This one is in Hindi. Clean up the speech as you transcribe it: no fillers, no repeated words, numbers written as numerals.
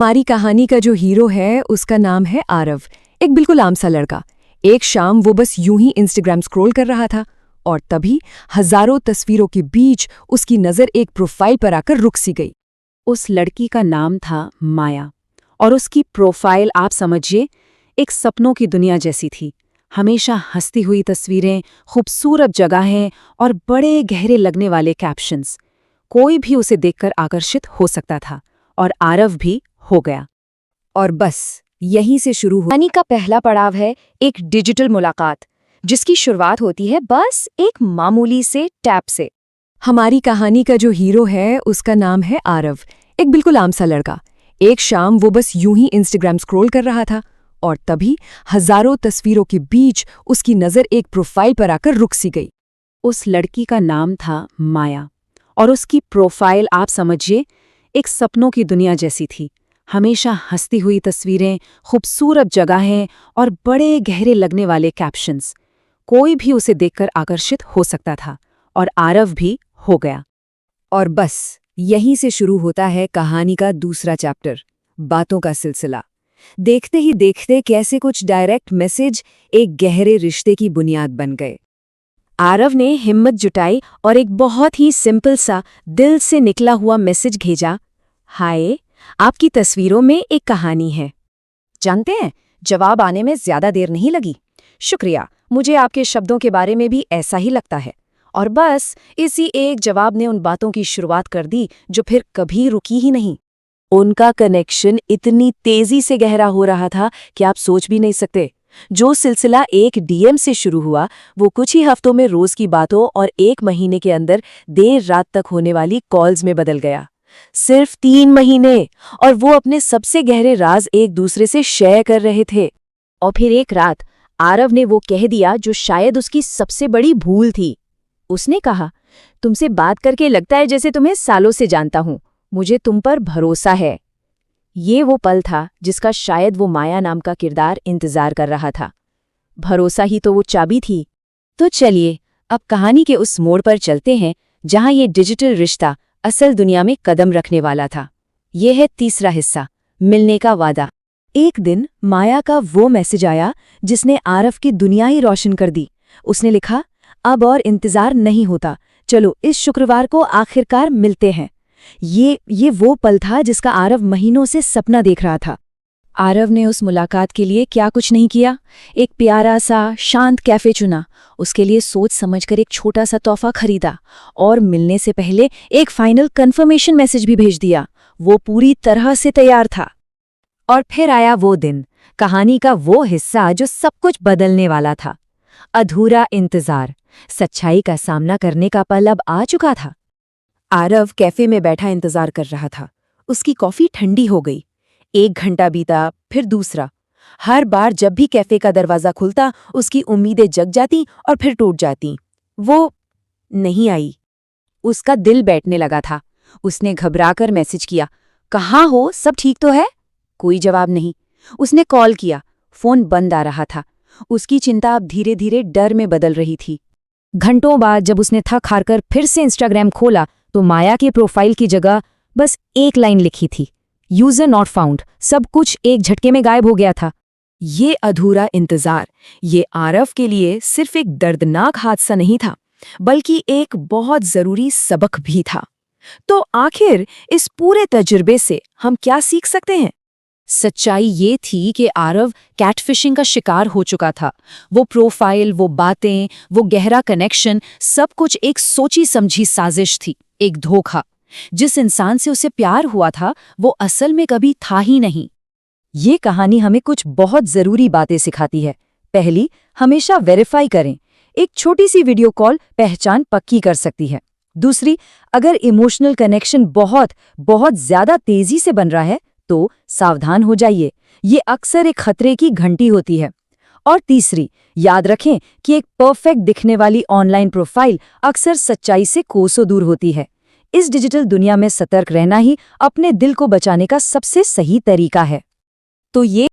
हमारी कहानी का जो हीरो है उसका नाम है आरव। एक बिल्कुल आम सा लड़का। एक शाम वो बस यूं ही इंस्टाग्राम स्क्रॉल कर रहा था और तभी हजारों तस्वीरों के बीच उसकी नजर एक प्रोफाइल पर आकर रुक सी गई। उस लड़की का नाम था माया और उसकी प्रोफाइल आप समझिए एक सपनों की दुनिया जैसी थी। हमेशा हंसती हुई तस्वीरें, खूबसूरत जगहें और बड़े गहरे लगने वाले कैप्शंस। कोई भी उसे देखकर आकर्षित हो सकता था और आरव भी हो गया। और बस यहीं से शुरू हुआ कहानी का पहला पड़ाव है एक डिजिटल मुलाकात, जिसकी शुरुआत होती है बस एक मामूली से टैप से। हमारी कहानी का जो हीरो है उसका नाम है आरव। एक बिल्कुल आम सा लड़का। एक शाम वो बस यूं ही इंस्टाग्राम स्क्रॉल कर रहा था और तभी हजारों तस्वीरों के बीच उसकी नजर एक प्रोफाइल पर आकर रुक सी गई। उस लड़की का नाम था माया और उसकी प्रोफाइल आप समझिए एक सपनों की दुनिया जैसी थी। हमेशा हंसती हुई तस्वीरें, खूबसूरत जगहें और बड़े गहरे लगने वाले कैप्शंस। कोई भी उसे देखकर आकर्षित हो सकता था और आरव भी हो गया। और बस यहीं से शुरू होता है कहानी का दूसरा चैप्टर, बातों का सिलसिला। देखते ही देखते कैसे कुछ डायरेक्ट मैसेज एक गहरे रिश्ते की बुनियाद बन गए। आरव ने हिम्मत जुटाई और एक बहुत ही सिंपल सा दिल से निकला हुआ मैसेज भेजा, हाय, आपकी तस्वीरों में एक कहानी है। जानते हैं, जवाब आने में ज्यादा देर नहीं लगी। शुक्रिया, मुझे आपके शब्दों के बारे में भी ऐसा ही लगता है। और बस इसी एक जवाब ने उन बातों की शुरुआत कर दी जो फिर कभी रुकी ही नहीं। उनका कनेक्शन इतनी तेजी से गहरा हो रहा था कि आप सोच भी नहीं सकते। जो सिलसिला एक डीएम से शुरू हुआ, वो कुछ ही हफ्तों में रोज की बातों और एक महीने के अंदर देर रात तक होने वाली कॉल्स में बदल गया। सिर्फ 3 महीने, और वो अपने सबसे गहरे राज एक दूसरे से शेयर कर रहे थे। और फिर एक रात आरव ने वो कह दिया जो शायद उसकी सबसे बड़ी भूल थी। उसने कहा, तुमसे बात करके लगता है जैसे तुम्हें सालों से जानता हूं। मुझे तुम पर भरोसा है। ये वो पल था जिसका शायद वो माया नाम का किरदार इंतजार कर रहा था। भरोसा ही तो वो चाबी थी। तो चलिए अब कहानी के उस मोड़ पर चलते हैं जहां ये डिजिटल रिश्ता असल दुनिया में कदम रखने वाला था। ये है तीसरा हिस्सा, मिलने का वादा। एक दिन माया का वो मैसेज आया जिसने आरव की दुनिया ही रोशन कर दी। उसने लिखा, अब और इंतजार नहीं होता, चलो इस शुक्रवार को आखिरकार मिलते हैं। ये वो पल था जिसका आरव महीनों से सपना देख रहा था। आरव ने उस मुलाकात के लिए क्या कुछ नहीं किया। एक प्यारा सा शांत कैफे चुना, उसके लिए सोच समझकर एक छोटा सा तोहफा खरीदा और मिलने से पहले एक फाइनल कंफर्मेशन मैसेज भी भेज दिया। वो पूरी तरह से तैयार था। और फिर आया वो दिन, कहानी का वो हिस्सा जो सब कुछ बदलने वाला था। अधूरा इंतजार, सच्चाई का सामना करने का पल अब आ चुका था। आरव कैफे में बैठा इंतजार कर रहा था। उसकी कॉफी ठंडी हो गई। 1 घंटा बीता, फिर दूसरा। हर बार जब भी कैफे का दरवाजा खुलता, उसकी उम्मीदें जग जाती और फिर टूट जाती। वो नहीं आई। उसका दिल बैठने लगा था। उसने घबराकर मैसेज किया, कहाँ हो, सब ठीक तो है? कोई जवाब नहीं। उसने कॉल किया, फोन बंद आ रहा था। उसकी चिंता अब धीरे धीरे डर में बदल रही थी। घंटों बाद जब उसने थक हारकर फिर से इंस्टाग्राम खोला तो माया के प्रोफाइल की जगह बस एक लाइन लिखी थी, यूजर नॉट फाउंड। सब कुछ एक झटके में गायब हो गया था। ये अधूरा इंतजार, ये आरव के लिए सिर्फ एक दर्दनाक हादसा नहीं था, बल्कि एक बहुत जरूरी सबक भी था। तो आखिर इस पूरे तजुर्बे से हम क्या सीख सकते हैं? सच्चाई ये थी कि आरव कैटफिशिंग का शिकार हो चुका था। वो प्रोफाइल, वो बातें, वो गहरा कनेक्शन, सब कुछ एक सोची समझी साजिश थी, एक धोखा। जिस इंसान से उसे प्यार हुआ था वो असल में कभी था ही नहीं। ये कहानी हमें कुछ बहुत जरूरी बातें सिखाती है। पहली, हमेशा वेरीफाई करें। एक छोटी सी वीडियो कॉल पहचान पक्की कर सकती है। दूसरी, अगर इमोशनल कनेक्शन बहुत बहुत ज्यादा तेजी से बन रहा है तो सावधान हो जाइए, ये अक्सर एक खतरे की घंटी होती है। और तीसरी, याद रखें कि एक परफेक्ट दिखने वाली ऑनलाइन प्रोफाइल अक्सर सच्चाई से कोसों दूर होती है। इस डिजिटल दुनिया में सतर्क रहना ही अपने दिल को बचाने का सबसे सही तरीका है। तो ये